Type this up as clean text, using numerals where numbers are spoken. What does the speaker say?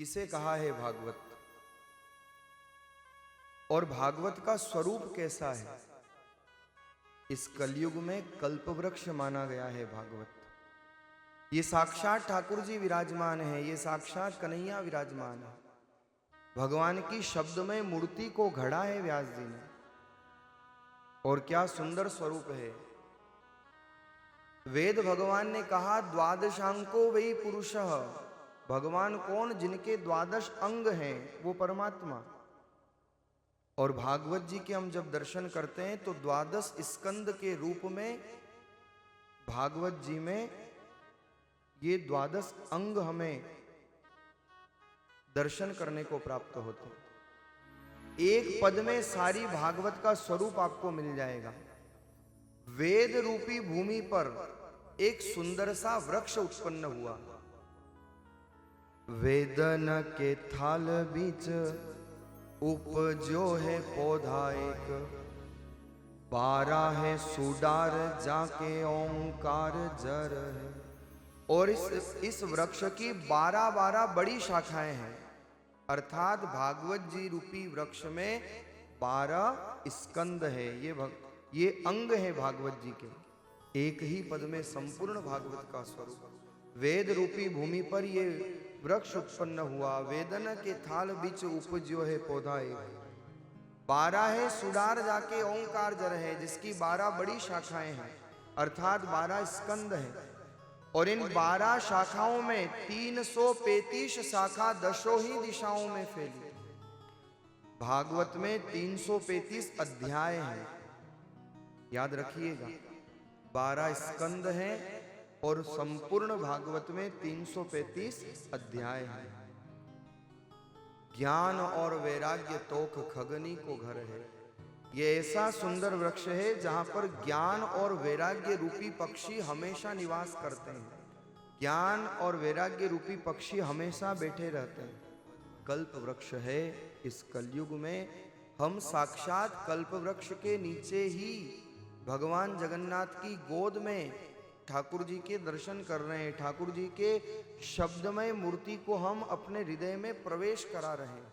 किसे कहा है भागवत और भागवत का स्वरूप कैसा है। इस कलयुग में कल्पवृक्ष माना गया है भागवत। ये साक्षात ठाकुर जी विराजमान है, ये साक्षात कन्हैया विराजमान है। भगवान की शब्दमय मूर्ति को घड़ा है व्यास जी ने, और क्या सुंदर स्वरूप है। वेद भगवान ने कहा द्वादशांको वही पुरुषः। भगवान कौन? जिनके द्वादश अंग हैं, वो परमात्मा। और भागवत जी के हम जब दर्शन करते हैं तो द्वादश स्कंद के रूप में भागवत जी में ये द्वादश अंग हमें दर्शन करने को प्राप्त होते हैं। एक पद में सारी भागवत का स्वरूप आपको मिल जाएगा। वेद रूपी भूमि पर एक सुंदर सा वृक्ष उत्पन्न हुआ। वेदन के थाल बीच उपजो है पौधा एक, 12 है सुडार जाके ओंकार जर है। और इस वृक्ष की 12 बड़ी शाखाएं हैं, अर्थात भागवत जी रूपी वृक्ष में 12 स्कंद है। ये अंग है भागवत जी के। एक ही पद में संपूर्ण भागवत का स्वरूप। वेद रूपी भूमि पर ये वृक्ष उत्पन्न हुआ। वेदन के थाल बीच उपज्यो है पौधा एक, 12 है सुडार जाके ओंकार जर है, जिसकी 12 बड़ी शाखाएं हैं, अर्थात 12 स्कंद हैं। और इन 12 शाखाओं में 335 शाखा दशों ही दिशाओं में फैली। भागवत में 335 अध्याय हैं, याद रखिएगा। 12 स्कंद हैं और संपूर्ण भागवत में 335 अध्याय हैं। ज्ञान और वैराग्य तोख खगनी को घर है। ये ऐसा सुंदर वृक्ष है जहां पर ज्ञान और वैराग्य रूपी पक्षी हमेशा निवास करते हैं। ज्ञान और वैराग्य रूपी पक्षी हमेशा बैठे रहते हैं। कल्प वृक्ष है। इस कलयुग में हम साक्षात कल्प वृक्ष के नीचे ही भगवान जगन्नाथ की गोद में ठाकुर जी के दर्शन कर रहे हैं। ठाकुर जी के शब्दमय मूर्ति को हम अपने हृदय में प्रवेश करा रहे हैं।